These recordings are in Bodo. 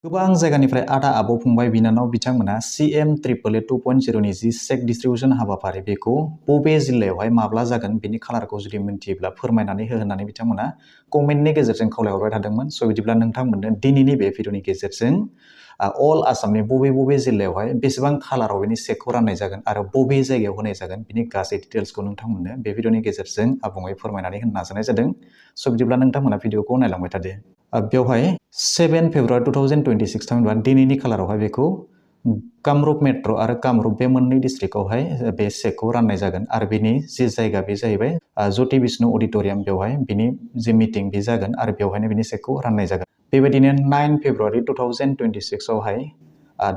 गोबां जायगानिफ्राय आदा आबौ फंबाय बिनानाव बिथांमोना CM 2.0 नि जि सेक डिस्ट्रिबिउसन हाबाफारि बेखौ बबे जिल्लायावहाय माब्ला जागोन बेनि खालारखौ जुदि मिन्थियोब्ला फोरमायनानै हो होननानै बिथांमोना कमेन्टनि गेजेरजों खावलायहरबाय थादोंमोन। स' बिदिब्ला नोंथांमोननो दिनैनि बे भिडिअनि गेजेरजों अल आसामनि बबे जिल्लायावहाय बेसेबां खालाराव बेनि सेकखौ राननाय जागोन आरो बबे जायगायाव होनाय जागोन बिनि गासै डिटेल्सखौ नोंथांमोननो बे भिडिअनि गेजेरजों आबुङै फोरमायनानै होनो नाजानाय जादों। स' बिदिब्ला नोंथांमोना भिडिअखौ नायलांबाय थादो। बेवहाय 7 फेब्रुवारि 2026 थामहिनबा दिनैनि खालारावहाय बेखौ कामरुप मेट्र' आरो कामरुप बे मोननै डिस्ट्रिक्टआवहाय बे सेकखौ राननाय जागोन आरो बेनि जि जायगा बे जाहैबाय ज्योति विष्णु अडिट'रियाम। बेवहाय बिनि जि मिटिं बे जागोन आरो बेवहायनो बिनि सेकखौ राननाय जागोन। बेबायदिनो 9 फेब्रुवारि 2026 आवहाय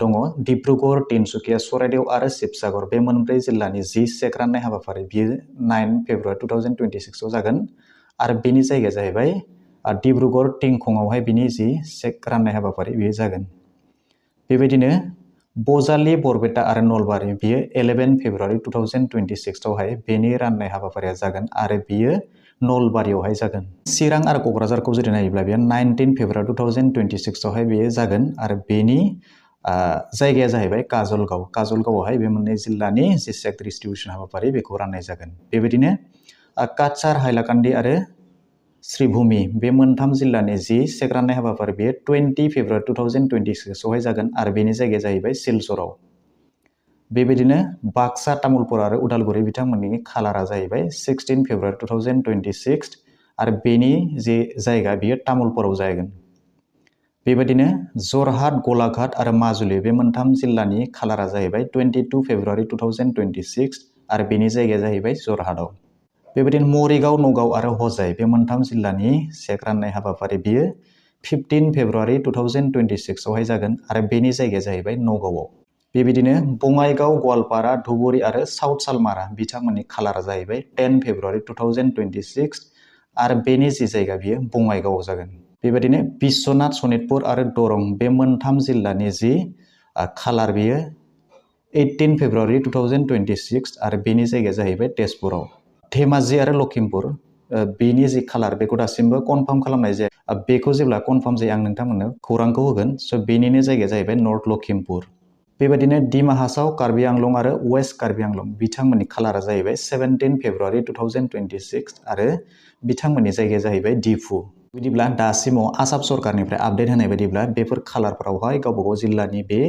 दङ डिब्रुगड़, तिनसुकिया, चराइदेव आरो शिबसागर बे मोनब्रै जिल्लानि जि सेक राननाय हाबाफारि बियो 9 फेब्रुवारि 2026 आव जागोन आरो बेनि जायगाया जाहैबाय डिब्रुगड़ टिंखंआवहाय बिनि जि सेक राननाय हाबाफारि बेयो जागोन। बेबायदिनो बजालि, बरपेटा आरो नलबारि बियो 11 फेब्रुवारि 2026 आवहाय बेनि राननाय हाबाफारिया जागोन आरो बियो नलबारियावहाय जागोन। चिरां आरो क'क्राझारखौ जुदि नायोब्ला बेयो 19 फेब्रुवारि 2026 आवहाय बेयो जागोन आरो बेनि जायगाया जाहैबाय काजलगाव। काजलगावआवहाय बे मोननै जिल्लानि जि सेक डिस्ट्रिबिउसन हाबाफारि बेखौ राननाय जागोन। बेबायदिनो काछार, हाइलाकान्दि आरो श्रीभूमि बे मोनथाम जिल्लानि जि सेक राननाय हाबाफारि बेयो 20 फेब्रुवारि 2026 आवहाय जागोन आरो बेनि जायगाया जाहैबाय सिलचराव। बेबायदिनो बाक्सा, तामुलपुर आरो उदालगुरि बिथांमोननि खालारा जाहैबाय 16 फेब्रुवारि 2026 आरो बेनि जि जायगा बेयो तामुलपुराव जागोन। बेबायदिनो जरहाट, गलाघाट आरो माजुलि बे मोनथाम जिल्लानि खालारा जाहैबाय 22 फेब्रुवारि 2026 आरो बेनि जायगाया जाहैबाय जरहाटआव। बेबायदिनो मरिगाव, नगाव आरो हजाय बे मोनथाम जिल्लानि सेक राननाय हाबाफारि बियो 15 फेब्रुवारि 2026 आवहाय जागोन आरो बेनि जायगाया जाहैबाय नगावआव। बेबायदिनो बङाइगाव, गवालपारा, धुबुरी आरो साउथ सालमारा बिथांमोननि खालारा जाहैबाय 10 फेब्रुवारि 2026 आरो बेनि जि जायगा बियो बङाइगावआव जागोन। बेबायदिनो बिश्वनाथ, सनितपुर आरो दरं बे मोनथाम जिल्लानि जि खालार बियो 18 फेब्रुवारि 2026 आरो बेनि जायगाया जाहैबाय तेजपुराव। धेमाजि आरो लखिमपुर बेनि जि खालार बेखौ दासिमबो कनफार्म खालामनाय जाया। बेखौ जेब्ला कनफार्म जायो आं नोंथांमोननो खौरांखौ होगोन। स' बेनिनो जायगाया जाहैबाय नर्थ लखिमपुर। बेबायदिनो डिमा हासाव, कार्बि आंलं आरो वेस्ट कार्बि आंलं बिथांमोननि खालारा जाहैबाय 17 फेब्रुवारि 2026 आरो बिथांमोननि जायगाया जाहैबाय डिफु। बिदिब्ला दासिमाव आसाम सरकारनिफ्राय आपडेट होनाय बायदिब्ला बेफोर खालारफोरावहाय गावबागाव जिल्लानि बे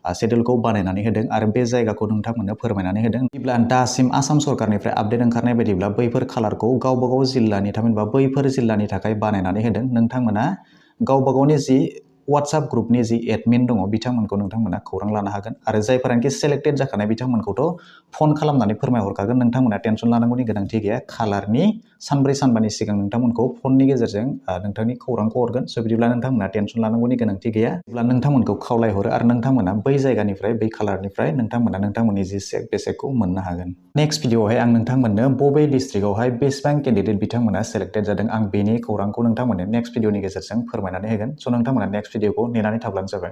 सेड्युलखौ बानायनानै होदों आरो बे जायगाखौ नोंथांमोननो फोरमायनानै होदों। बिदिब्ला दासिम आसाम सरकारनिफ्राय आपडेट ओंखारनाय बायदिब्ला बैफोर खालारखौ गावबागाव जिल्लानि थामहिनबा बैफोर जिल्लानि थाखाय बानायनानै होदों। नोंथांमोना गावबागावनि जि WhatsApp ग्रुपनि जि एडमिन दङ बिथांमोनखौ नोंथांमोना खौरां लानो हागोन आरो जायफोरानोखि सेलेक्टेड जाखानाय बिथांमोनखौथ' फन खालामनानै फोरमायहरखागोन। नोंथांमोना टेनसन लानांगौनि गोनांथि गैया। खालारनि सानब्रै सानबानि सिगां नोंथांमोनखौ फननि गेजेरजों नोंथांनि खौरांखौ हरगोन। स' बिदिब्ला नोंथांमोना टेनसन लानांगौनि गोनांथि गैया। अब्ला नोंथांमोनखौ खावलायहरो आरो नोंथांमोना बै जायगानिफ्राय बै खालारनिफ्राय नोंथांमोना नोंथांमोननि जि सेक बे सेकखौ मोननो हागोन। नेक्स्ट भिडिअआवहाय आं नोंथांमोननो बबे डिस्ट्रिक्टआवहाय बेसेबां केन्डिडेट बिथांमोना सेलेक्टेड जादों आं बेनि खौरांखौ नोंथांमोननो नेक्स्ट भिडिअनि गेजेरजों फोरमायनानै होगोन। स' नोंथांमोना नेक्स्ट भिडिअखौ नेनानै थाब्लानो जाबाय।